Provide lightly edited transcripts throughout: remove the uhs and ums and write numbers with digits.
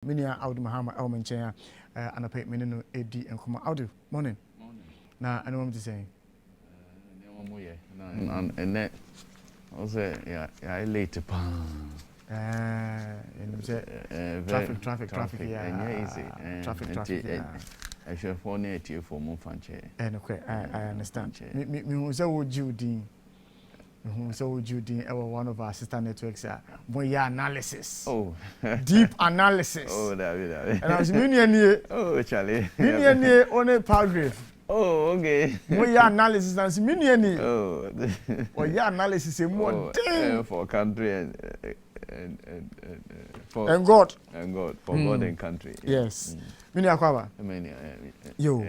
Minia Audu Mahama Elmenchea and a pay minino AD and Kuma Audu. Morning. Morning. Now I know what to say. And that also I late to traffic, yeah. Traffic. I should phone it you for Monfanche. And okay, I understand. Me was a Judy. So Judy, one of our assistant networks, analysis. Oh, deep analysis. Oh, that. And I was Minion. Oh, Charlie. Minion on a paragraph. Oh, okay. Analysis and Minion. Oh, analysis is more for country and for and God for God and country. Yes. Minion Kwaba. Yo,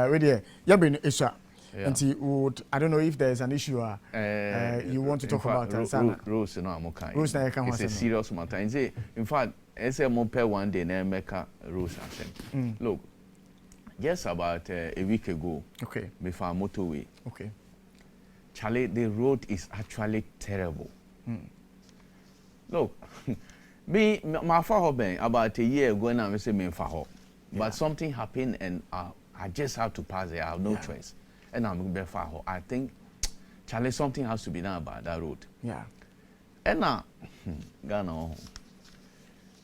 ready? Yabin Isha. And I don't know if there's an issue you want to talk about. Rules, no, I'm okay. Rules, it's a serious matter. In fact, I say more per one day, never make rules. Look, just about a week ago, okay, before motorway, okay, Charlie, the road is actually terrible. Look, my father about a year ago, and I say me father, but something happened, and I just have to pass there. I have no choice. And I'm going to be far. I think, Charlie, something has to be done about that road. Yeah. And now, Ghana,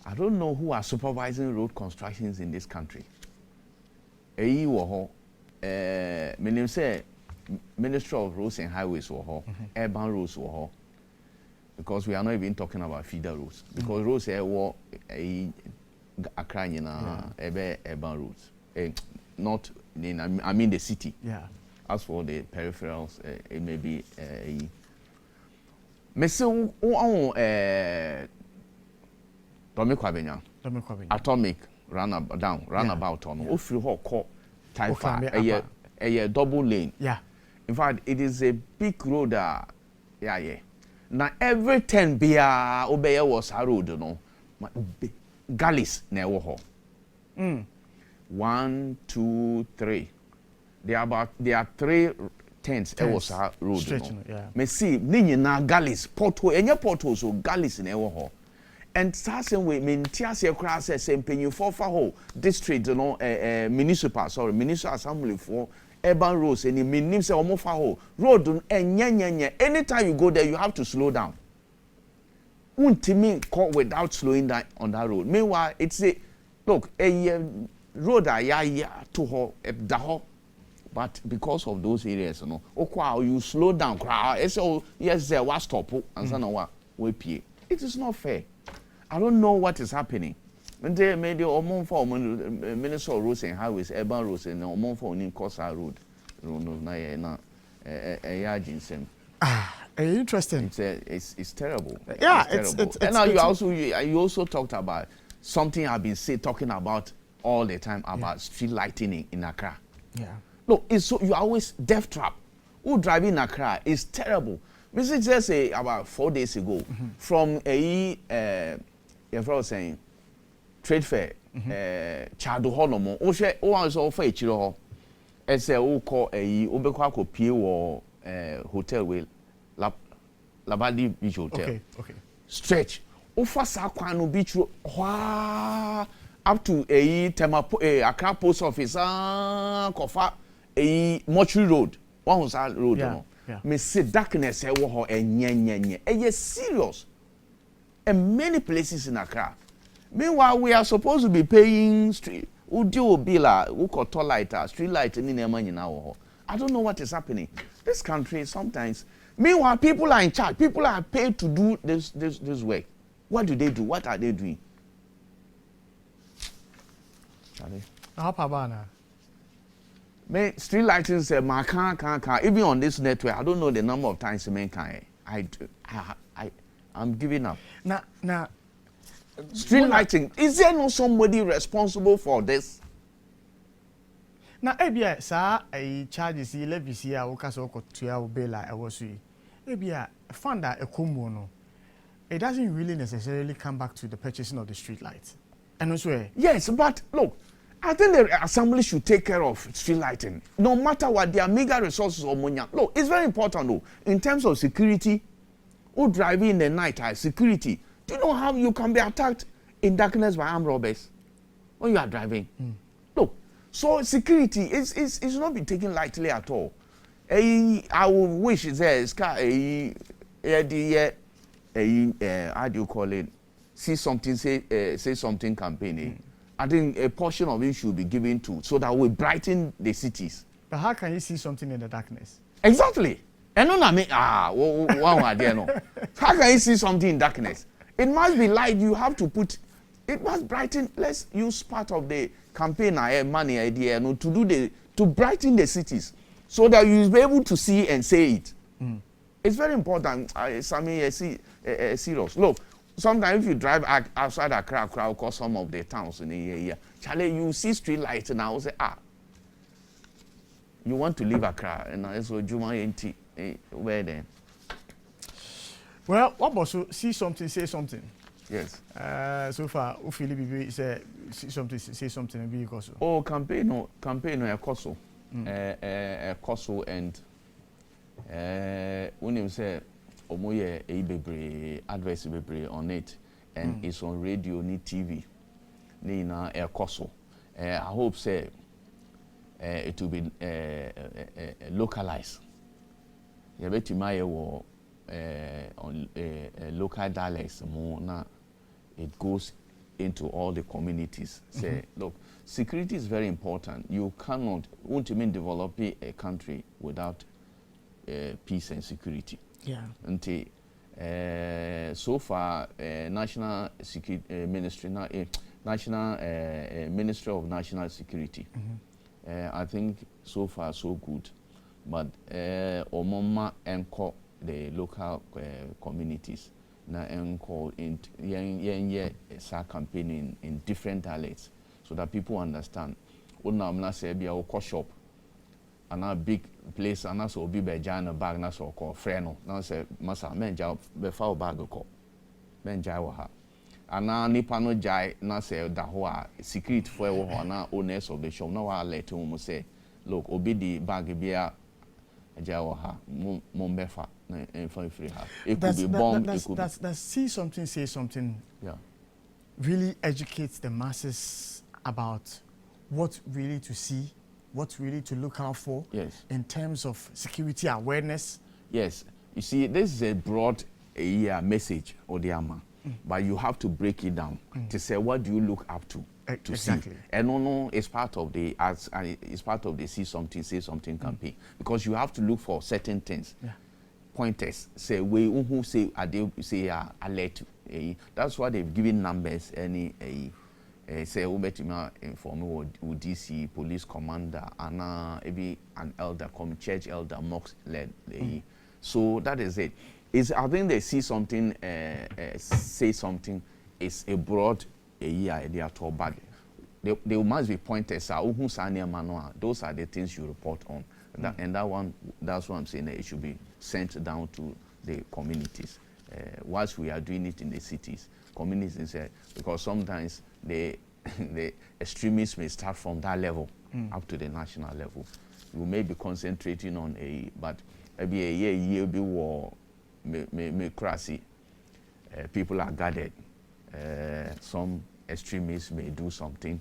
I don't know who are supervising road constructions in this country. My name say Ministry of Roads and Highways, urban roads, because we are not even talking about feeder roads. Because roads are urban roads, not I mean the city. Yeah. As for the peripherals, it may be atomic roundabout on Ofri Hawk Taifa a double lane. Yeah. In fact, it is a big road. Now every 10 bia obey was a road, you know. Galleys never ho. 1, 2, 3. There are 3 tents. It was a road. Yeah. Me see, ninja na galleys, porthole, any porthole so galleys in ewo ho. And same way, me ntiase ekra say sempenyu for ho district, you know, municipal assembly for urban roads. And me nim say omo fa ho road enye. Anytime you go there, you have to slow down. Untimi caught without slowing down on that road. Meanwhile, it's a look road to ho daho. But because of those areas, you know, you slow down. Yes, there was stop and so it is not fair. I don't know what is happening. When they made the for Minister of Roads and Highways, urban roads, and for Kosa Road, interesting. It's terrible. Yeah, it's terrible. And now you also talked about something I've been talking about all the time about street lighting in Accra. Yeah. Look, it's so you always death trap. Who driving in Accra is terrible. Mr. just say about 4 days ago from you're saying trade fair, Chado Holomo, also offer a chiro. As a call a Ubeko Pie hotel with Labadi Beach Hotel. Okay. Stretch. Offer Sakwano Beach up to a Accra post office, Kofa. A mortuary road, one was our road. Yeah. Me see darkness and yes, serious. And many places in Accra. Meanwhile, we are supposed to be paying street. Udio Bila, Uko light, street light in the money now. I don't know what is happening. This country sometimes. Meanwhile, people are in charge. People are paid to do this work. What do they do? What are they doing? Charlie. Me street lighting say man can't even on this network. I don't know the number of times men can. I'm giving up. Now street lighting, is there no somebody responsible for this? Now ebia sa charges levy here okaso ko tua bela ewosu. Ebia funda ekomo no. It doesn't really necessarily come back to the purchasing of the street lights. And also yes, but look, I think the assembly should take care of street lighting. No matter what their mega resources or money. Look, it's very important though. In terms of security, who driving in the night, security. Do you know how you can be attacked in darkness by armed robbers? when you are driving. Look, so security is not be taken lightly at all. I would wish there is how do you call it? See something, say something campaign. I think a portion of it should be given to so that we brighten the cities. But how can you see something in the darkness? Exactly. And no, I mean, one idea, no. How can you see something in darkness? It must be light. You have to put, it must brighten. Let's use part of the campaign money idea, no, to brighten the cities so that you'll be able to see and say it. It's very important. Serious. Look, sometimes if you drive outside Accra, or some of the towns in the area, Charlie, you see street lights and I will say, you want to leave Accra, and I so Juma Enti, where then? Well, what about see something, say something? Yes. So far, Ufili Bibi say something, say something, and be also. Oh, campaign, a coso, a coso, and when you say, Omoye a adverse on it, and it's on radio, ni TV, ni na a coso. I hope say. It will be localized. You bet you my on local dialects more now. It goes into all the communities. Say, look, security is very important. You won't even develop a country without peace and security. Yeah. Until so far, National Security Ministry, National Ministry of National Security. I think so far so good, but Omoma enco the local communities na enco in campaigning in different dialects so that people understand. Una amna say be a shop, and a big place, and also be be jana bag na so call freno. Now say masa menja be fa bag ko menja wa ha. Ana nipa no jai na say da ho a secret for e ho na owners of the shop na wa let him say look obi di bag bia jai wo ha mo befa na enfan free ha it could be bomb it could that's see something say something. Yeah, really educates the masses about what really to see, what really to look out for. Yes, in terms of security awareness. Yes, you see this is a broad message Odiama. But you have to break it down to say what do you look up to exactly. See. And no, it's part of the it's part of the see something say something campaign because you have to look for certain things. Yeah. Pointers say we who say say alert. That's why they've given numbers. Any say ubetima inform with DC police commander and maybe an elder, church elder, mosque led. So that is it. I think they see something, say something, is a broad idea to bad. They must be pointers. Those are the things you report on. And that's what I'm saying, that it should be sent down to the communities. Whilst we are doing it in the cities, communities, because sometimes the extremists may start from that level up to the national level. You may be concentrating on but maybe a year be war. People are gathered. Some extremists may do something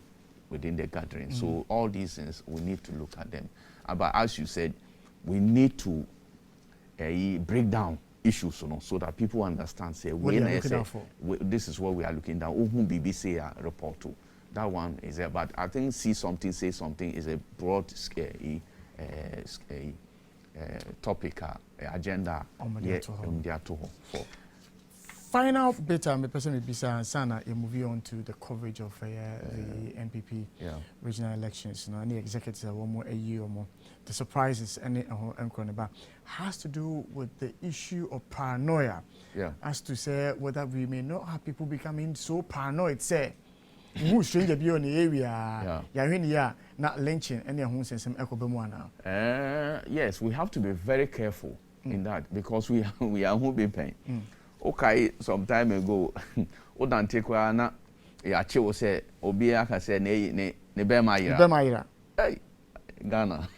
within the gathering. So all these things, we need to look at them. But as you said, we need to break down issues so that people understand. Say, this is what we are looking down. BBC report to. That one is there. But I think see something, say something is a broad topic, agenda. Final bit, the person will be Sana, a movie on to the coverage of the NPP regional elections. You know, any executives one more a year or more. The surprises any has to do with the issue of paranoia. Yeah. As to say whether we may not have people becoming so paranoid. Say, who stranger be on the area? Yeah, not lynching any who says some echo bemwana. Yes, we have to be very careful in that because we are who be paying. Okay, some time ago, Odante Kwana, Yacho said, Obiaka said, ne Bemaira. Hey, Ghana.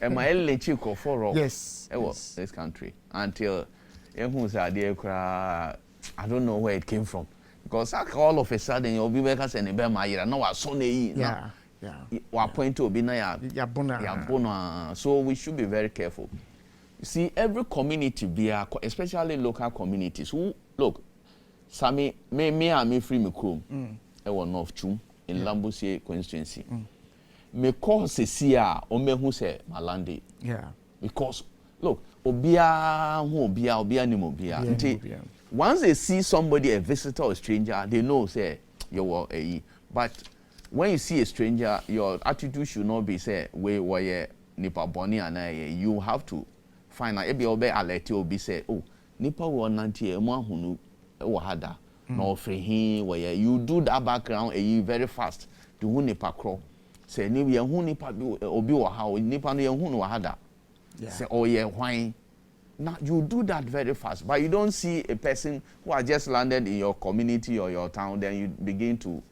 And my only chico for yes, this country until who's idea I don't know where it came from. Because all of a sudden you'll be making a neighbor my year. No, I saw ne. Yeah. Wa point to be na ya. Bona. So we should be very careful. You see, every community, especially local communities, who look, Sammy, me free me chrome. I was North Chum in Lambusie constituency. Me call Cecia or me who say Malandi. Yeah. Because look, obia ni mobia. Once they see somebody, a visitor or a stranger, they know say you're a. But when you see a stranger, your attitude should not be say we were nipa boni and you have to find out. Ebi obe alert you be say oh nipa wo nanti emu ahunu wo hada na ofrehin where you do that background very fast to hu nipa kro say ni ye hu nipa bi obi wo ha nipa no ye hu no hada say oh yeah why. Now you do that very fast, but you don't see a person who has just landed in your community or your town, then you begin to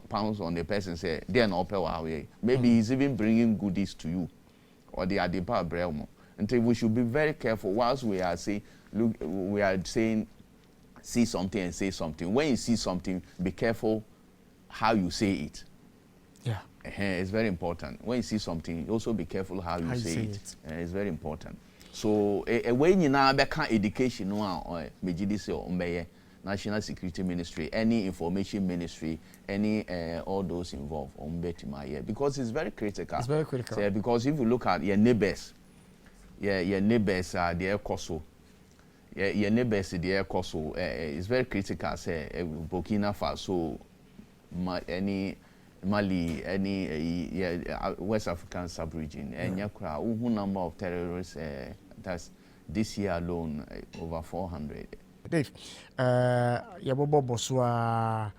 pounce on the person, say they're not pay. Maybe he's even bringing goodies to you, or they are the power bremo. Until we should be very careful whilst we are saying, look, we are saying, see something and say something. When you see something, be careful how you say it. Yeah, it's very important. When you see something, also be careful how you say it. It's very important. So when you now become education or National Security Ministry, any information ministry, any all those involved because it's very critical. It's very critical. So, because if you look at your neighbors, your neighbors are their coso. Your neighbors are their coso. It's very critical. Say Burkina Faso, any Mali, any West African sub-region, and number of terrorists. That's this year alone over 400. Dave, Yabobo Boswa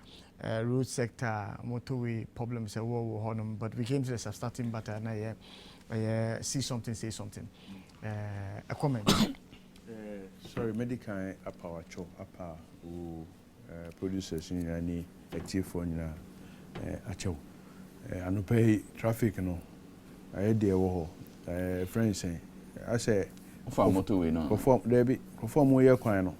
road sector motorway problems but we came to the starting battle now. See something, say something. A comment. Sorry, medical apa who producers in any active phone acho. And pay traffic no. I had the friends saying. I say. For motorway no. Perform we kwan no.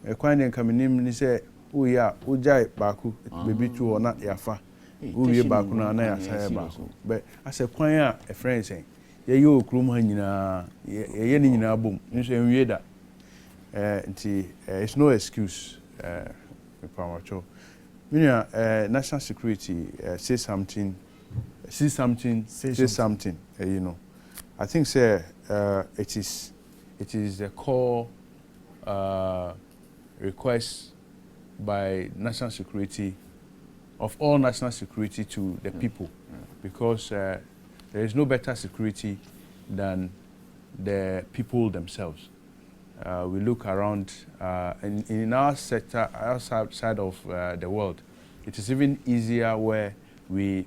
E kwan den kamenim ni say wo ya wo jai baku baby tu or na yafa. Wo ye baku na na ya say baku. But I say kwan a friend say ye yo okrum ha nyina ye ni nyina bom. Nso enwie da. It's no excuse me pamacho. National security say something you know. I think say it is a core request by national security, of all national security to the people, because there is no better security than the people themselves. We look around in our sector, outside of the world, it is even easier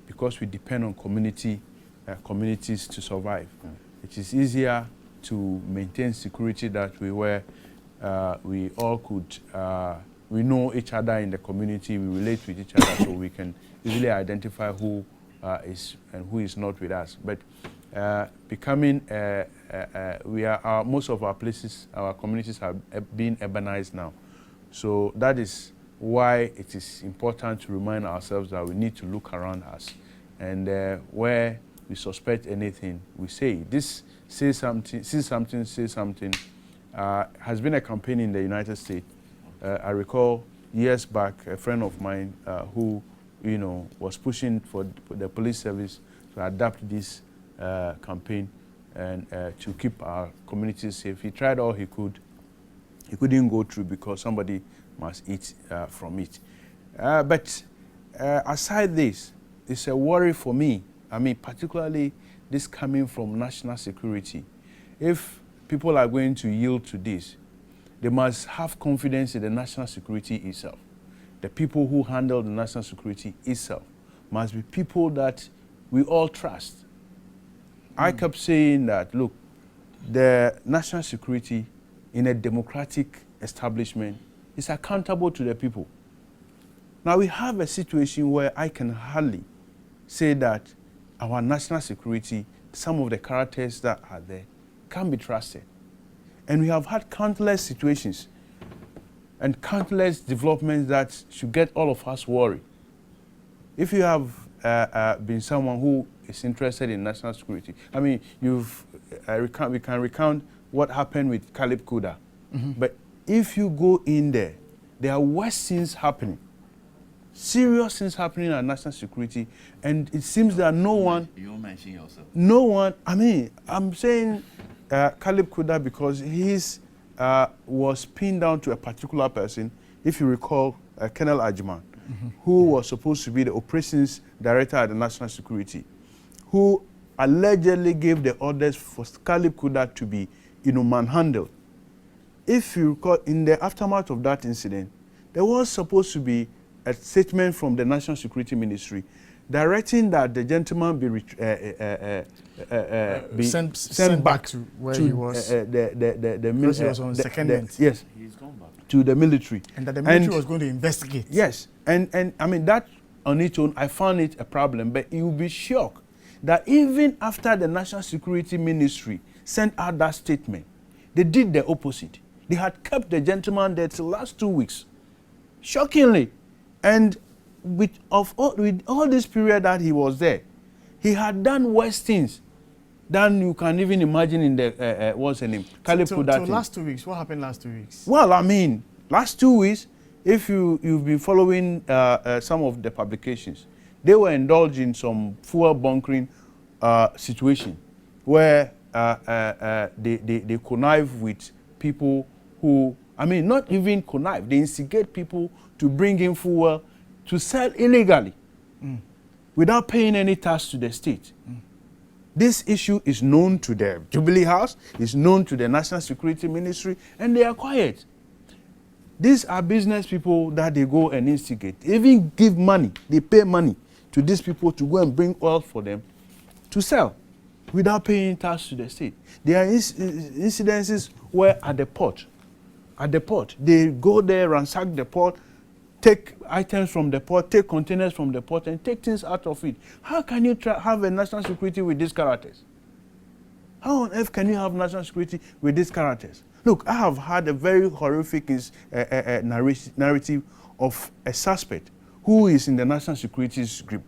because we depend on communities to survive. It is easier to maintain security that we all could we know each other in the community, we relate with each other, so we can easily identify who is and who is not with us. But becoming most of our places, our communities have been urbanized now, so that is why it is important to remind ourselves that we need to look around us, and where we suspect anything, we say this. Say something, has been a campaign in the United States. I recall years back, a friend of mine who, was pushing for the police service to adapt this campaign and to keep our communities safe. He tried all he could. He couldn't go through because somebody must eat from it. But aside this, it's a worry for me. I mean, particularly this coming from national security. If people are going to yield to this, they must have confidence in the national security itself. The people who handle the national security itself must be people that we all trust. I kept saying that, look, the national security in a democratic establishment is accountable to the people. Now we have a situation where I can hardly say that our national security, some of the characters that are there, can be trusted. And we have had countless situations. and countless developments that should get all of us worried. If you have been someone who is interested in national security, I mean, we can recount what happened with Caleb Kuda. But if you go in there, there are worse things happening, serious things happening at national security, and it seems that no one. You mention yourself. No one. I mean, I'm saying Caleb Kuda because his was pinned down to a particular person. If you recall, Colonel Ajman, who was supposed to be the operations director at the national security, who allegedly gave the orders for Caleb Kuda to be, manhandled. If you recall, in the aftermath of that incident, there was supposed to be a statement from the National Security Ministry directing that the gentleman be sent back to where he was. Because he was on secondment. Yes, He's gone back. to the military. And that the military was going to investigate. Yes, and I mean, that on its own, I found it a problem, but you will be shocked that even after the National Security Ministry sent out that statement, they did the opposite. They had kept the gentleman there till last 2 weeks. Shockingly. And with all this period that he was there, he had done worse things than you can even imagine in the, what's her name? Caleb Kuda. So last 2 weeks, what happened last 2 weeks? Well, I mean, last 2 weeks, if you've been following some of the publications, they were indulged in some fuel bunkering situation where they connive with people who, I mean, not even connive, they instigate people to bring in fuel to sell illegally without paying any tax to the state. This issue is known to the Jubilee House, is known to the National Security Ministry, and they are quiet. These are business people that they go and instigate. They even give money, they pay money to these people to go and bring oil for them to sell without paying tax to the state. There are incidences where at the port, they go there, ransack the port, take items from the port, take containers from the port, and take things out of it. How can you have a national security with these characters? How on earth can you have national security with these characters? Look, I have had a very horrific narrative of a suspect who is in the national security's grip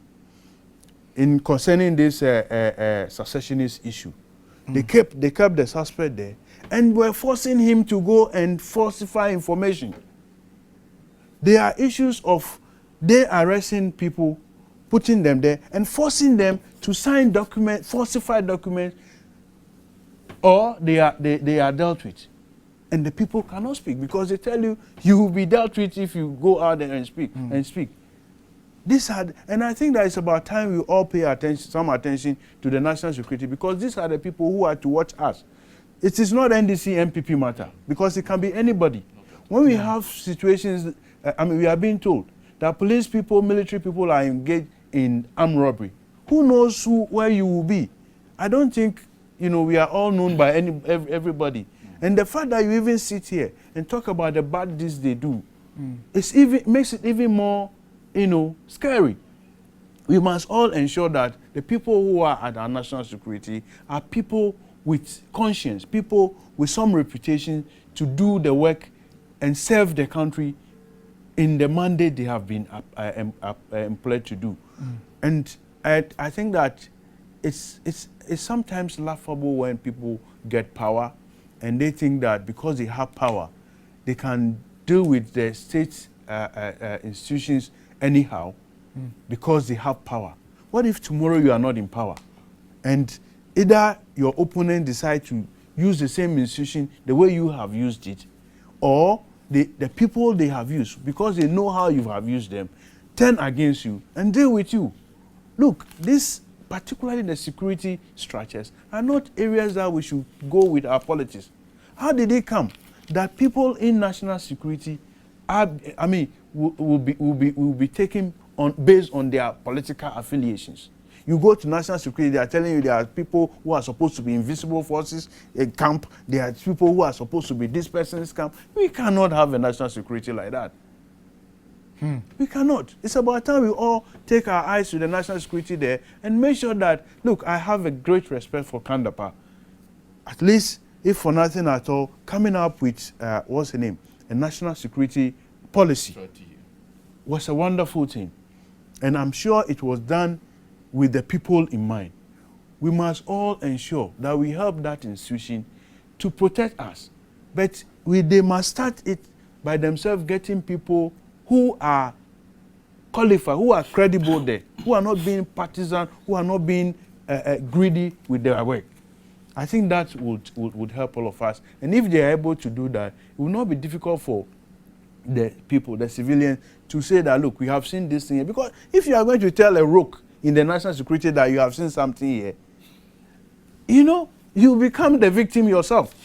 in concerning this secessionist issue. They kept the suspect there and were forcing him to go and falsify information. There are issues of they arresting people, putting them there, and forcing them to sign documents, falsified documents, or they are dealt with. And the people cannot speak because they tell you you will be dealt with if you go out there and speak and I think that it's about time we all pay some attention to the national security, because these are the people who are to watch us. It is not NDC, MPP matter, because it can be anybody. When we have situations, I mean, we are being told that police people, military people are engaged in armed robbery. Who knows where you will be? I don't think, we are all known by everybody. And the fact that you even sit here and talk about the bad deeds they do, makes it even more, scary. We must all ensure that the people who are at our national security are people with conscience, people with some reputation to do the work and serve the country in the mandate they have been employed to do. And I think that it's sometimes laughable when people get power and they think that because they have power, they can deal with the state institutions anyhow because they have power. What if tomorrow you are not in power and either your opponent decide to use the same institution the way you have used it, or the people they have used, because they know how you have used them, turn against you and deal with you? Look, this, particularly the security structures, are not areas that we should go with our politics. How did it come that people in national security will be taken on based on their political affiliations? You go to national security, they are telling you there are people who are supposed to be invisible forces in camp. There are people who are supposed to be this person's camp. We cannot have a national security like that. We cannot. It's about time we all take our eyes to the national security there and make sure that, look, I have a great respect for Kandapa. At least, if for nothing at all, coming up with, what's her name? a national security policy was a wonderful thing. And I'm sure it was done with the people in mind. We must all ensure that we help that institution to protect us. But they must start it by themselves, getting people who are qualified, who are credible there, who are not being partisan, who are not being greedy with their work. I think that would help all of us. And if they are able to do that, it will not be difficult for the people, the civilians, to say that, look, we have seen this thing here. Because if you are going to tell a rogue in the national security that you have seen something here, you know, you become the victim yourself.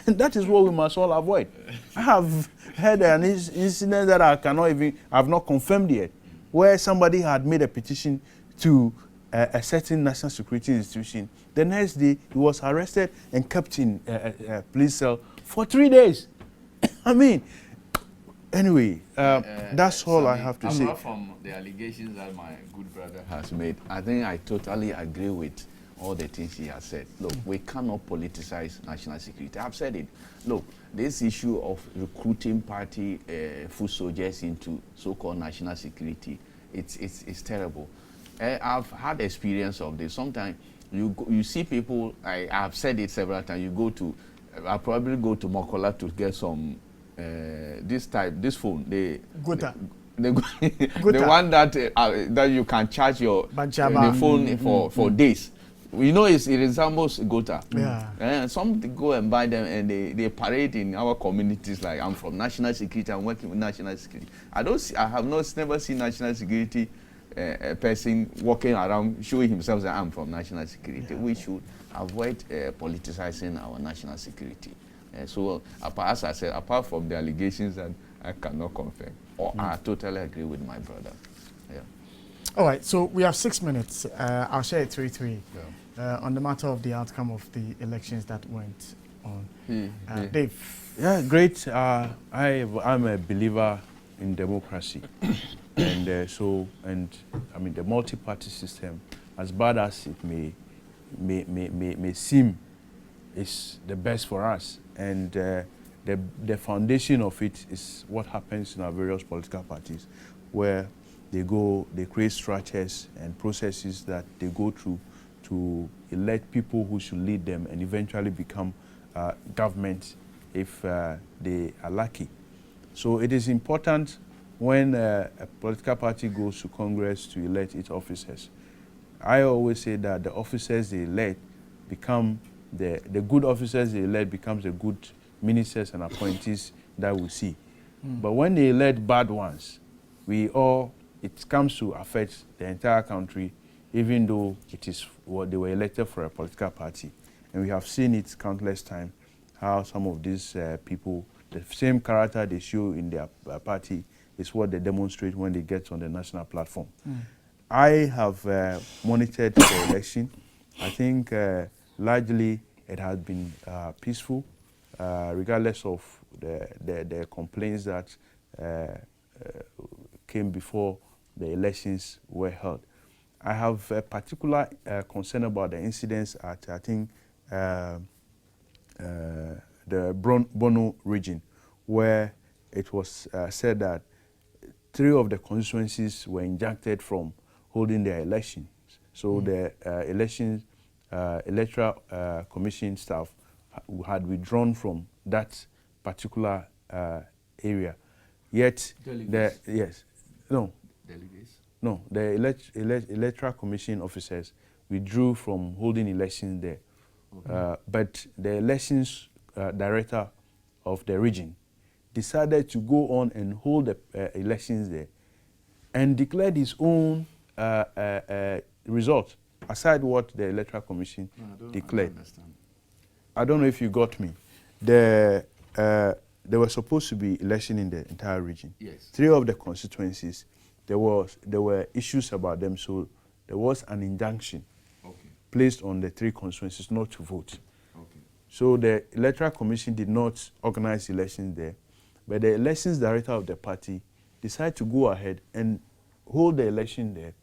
And that is what we must all avoid. I have had an incident that I have not confirmed yet, where somebody had made a petition to a certain national security institution. The next day, he was arrested and kept in a police cell for 3 days. I mean, anyway, that's all I have to say. Apart from the allegations that my good brother has made, I think I totally agree with all the things he has said. Look, we cannot politicize national security. I've said it. Look, this issue of recruiting party foot soldiers into so-called national security, it's terrible. I've had experience of this. Sometimes you see people, I've said it several times, I'll probably go to Mokola to get some, this phone, the one that you can charge the phone for days. You know, it resembles Gota. Yeah. And some go and buy them, and they parade in our communities like, I'm from national security, I'm working with national security. I have never seen national security a person walking around showing himself that I'm from national security. Yeah. We should avoid politicizing our national security. So, as I said, apart from the allegations that I cannot confirm, I totally agree with my brother. Yeah. All right, so we have 6 minutes. I'll share it 3-3 on the matter of the outcome of the elections that went on. Dave. Yeah, great. I'm a believer in democracy. And I mean, the multi-party system, as bad as it may seem, is the best for us. And the foundation of it is what happens in our various political parties, where they create structures and processes that they go through to elect people who should lead them and eventually become government if they are lucky. So it is important when a political party goes to Congress to elect its officers. I always say that the officers they elect become the good officers they elect becomes the good ministers and appointees that we see. But when they elect bad ones, it comes to affect the entire country, even though it is what they were elected for a political party. And we have seen it countless times, how some of these people, the same character they show in their party is what they demonstrate when they get on the national platform. I have monitored the election. I think largely it has been peaceful, regardless of the complaints that came before the elections were held. I have a particular concern about the incidents at, I think, the Bono region, where it was said that 3 of the constituencies were injuncted from holding their elections. So the electoral commission staff had withdrawn from that particular area. Yet, Delegates. The electoral commission officers withdrew from holding elections there. Okay. But the elections director of the region decided to go on and hold the elections there and declared his own result, aside what the electoral commission declared. I don't know if you got me. There were supposed to be election in the entire region. Yes. 3 of the constituencies, there were issues about them, so there was an injunction placed on the 3 constituencies not to vote. So the electoral commission did not organize elections there, but the elections director of the party decided to go ahead and hold the election there.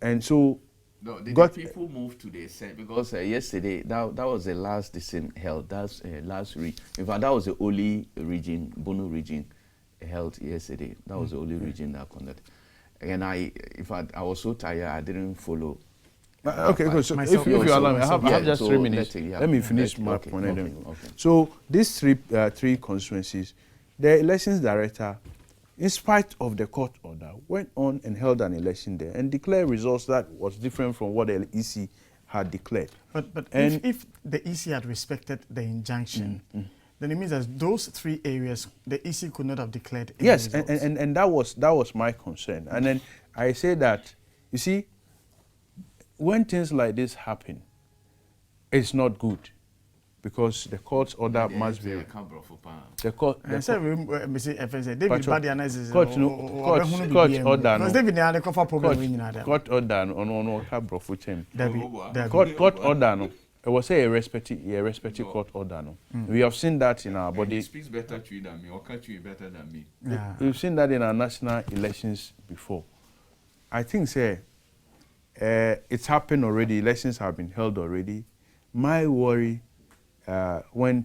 And so No, the people moved to the center because yesterday that was the last decision held. That's last region. In fact, that was the only region, Bono region, held yesterday. That was the only region that conducted. And in fact, I was so tired I didn't follow. Okay, good. So if you allow me, I have just 3 minutes. Let me finish my point. Okay. So these three constituencies, the elections director, in spite of the court order, went on and held an election there and declared results that was different from what the EC had declared. But if the EC had respected the injunction, then it means that those 3 areas, the EC could not have declared any yes, results. and that was my concern. And then I say that, you see, when things like this happen, it's not good. Because the court's order must be. The court. I said, Mr. FSA, David Badi analysis. Court order. Because David Nane cover problem in Canada. Court order no cabro for him. David. Court order no. It was a respective court order no. We have seen that in our body. He speaks better to you than me, or can't you better than me? Yeah. We've seen that in our national elections before. I think it's happened already. Elections have been held already. My worry. When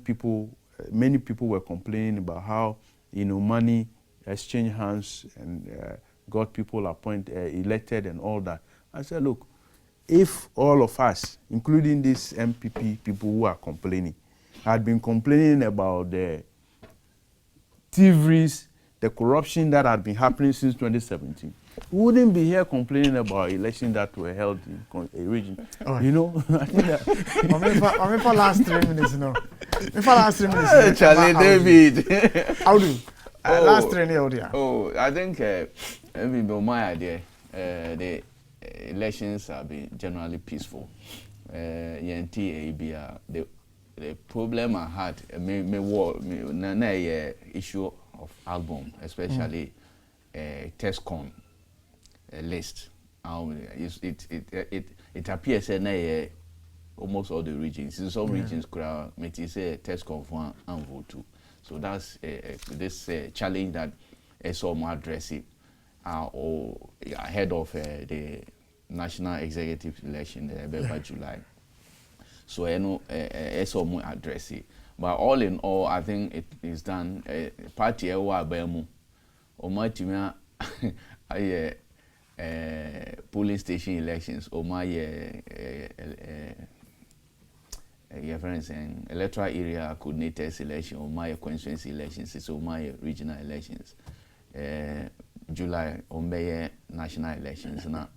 many people were complaining about how, money exchange hands and got people elected and all that. I said, look, if all of us, including these MPP people who are complaining, had been complaining about the thieveries, the corruption that had been happening since 2017, we wouldn't be here complaining about elections that were held in a region. Oh. I think that. I'm for last 3 minutes, last 3 minutes. Charlie David. How do? Last 3 minutes. Oh, I think, my idea, the elections have been generally peaceful. The problem I had, issue of album, especially TESCON. List. It appears that almost all the regions. In some regions, may say test confirm and vote too. So that's this challenge that SOM addressing ahead of the national executive election by July. So SOM address it. But all in all, I think it is done. Party Bemu or polling station elections or my friends and electoral area coordinators election or my constituency elections so my regional elections July or May national elections and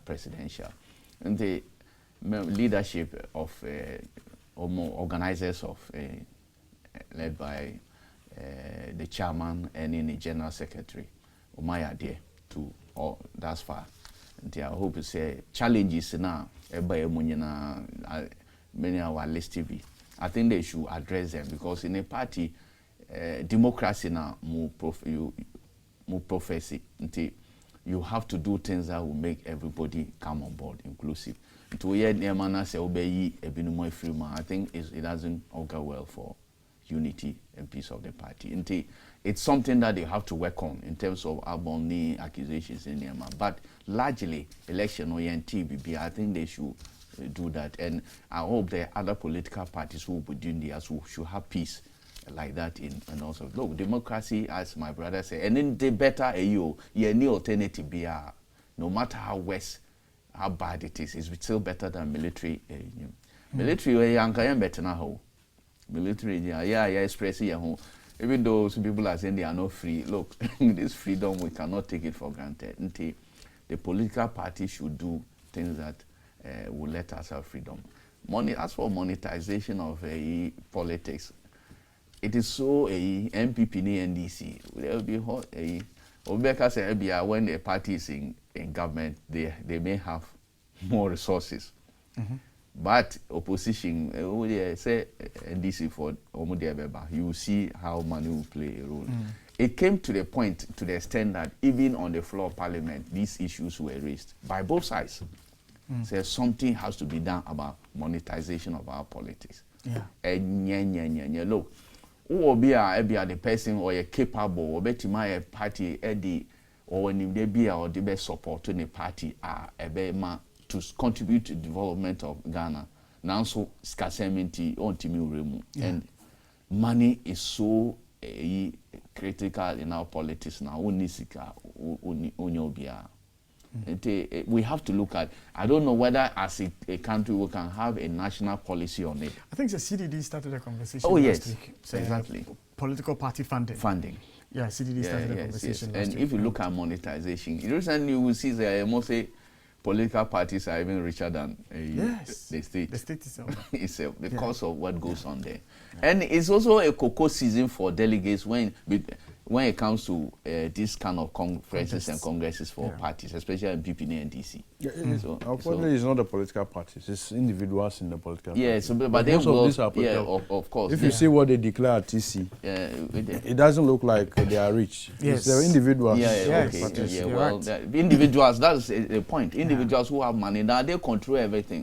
presidential and the leadership of organizers of led by the chairman and the general secretary or my idea to that's far. And I hope to say challenges now many of our list TV. I think they should address them because in a party democracy now more prophecy. You have to do things that will make everybody come on board, inclusive. I think it doesn't augur well for unity and peace of the party. It's something that they have to work on in terms of Albany accusations in Myanmar. But largely, election or TBB, I think they should do that. And I hope the other political parties who will be doing theirs should have peace like that and also look, democracy, as my brother said, and then the better any alternative be no matter how worse, how bad it is still better than military. Military better now. Military, express even though some people are saying they are not free. Look, this freedom we cannot take it for granted. The political party should do things that will let us have freedom. As for monetization of politics, it is so MPP and NDC. There will be hot. Obeka said when a party is in government, they may have more resources. But opposition, say NDC for Omodiabeba, you see how money will play a role. It came to the point, to the extent that even on the floor of parliament, these issues were raised by both sides. So something has to be done about monetization of our politics. Look, who will be the person or a capable or better my party Eddie or when they be or the best support to the party a to contribute to the development of Ghana. Now so scarcity on Timi and money is so critical in our politics now. We have to look at, I don't know whether as a country we can have a national policy on it. I think the CDD started a conversation last week. Exactly. Political party funding. Yeah, CDD started a conversation last and week. If you look at monetization, recently you will see that mostly political parties are even richer than the state. The state itself. Itself, because of what goes on there. And it's also a cocoa season for delegates when it comes to this kind of conferences and congresses for parties, especially in PPN and DC. Unfortunately, it's not the political parties; it's individuals in the political parties. Yes, but they will. Of course. If you see what they declare at TC, it doesn't look like they are rich. Yes, they're individuals. Well, the individuals. That's the point. Individuals who have money now, they control everything.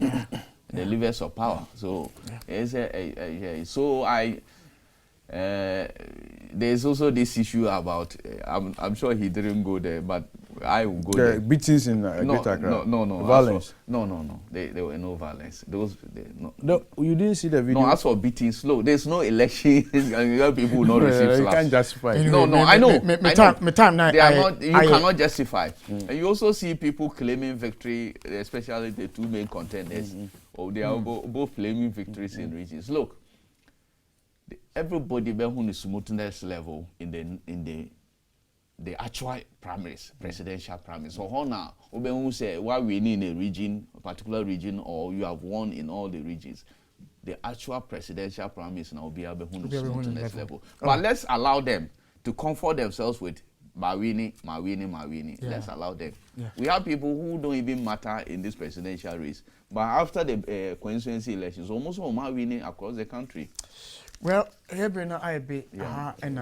The levers of power. So there's also this issue about I'm sure he didn't go there, but I will go there. Beatings in Greater Accra. No. Violence. No. There were no violence. No, you didn't see the video. No, as for beatings, slow. There's no election. People will not receive slaps. You can't justify. Anyway, I know. My time now. You cannot justify. And you also see people claiming victory, especially the two main contenders. They are both claiming victories in regions. Look. Everybody who is smoothness level in the actual primaries, presidential primaries. So now, who say why we in a region, a particular region, or you have won in all the regions, the actual presidential primaries now will be able to smoothness level. But let's allow them to comfort themselves with Mawini. Yeah. Let's allow them. Yeah. We have people who don't even matter in this presidential race. But after the constituency elections, almost all Mawini across the country. Well, here we know I be and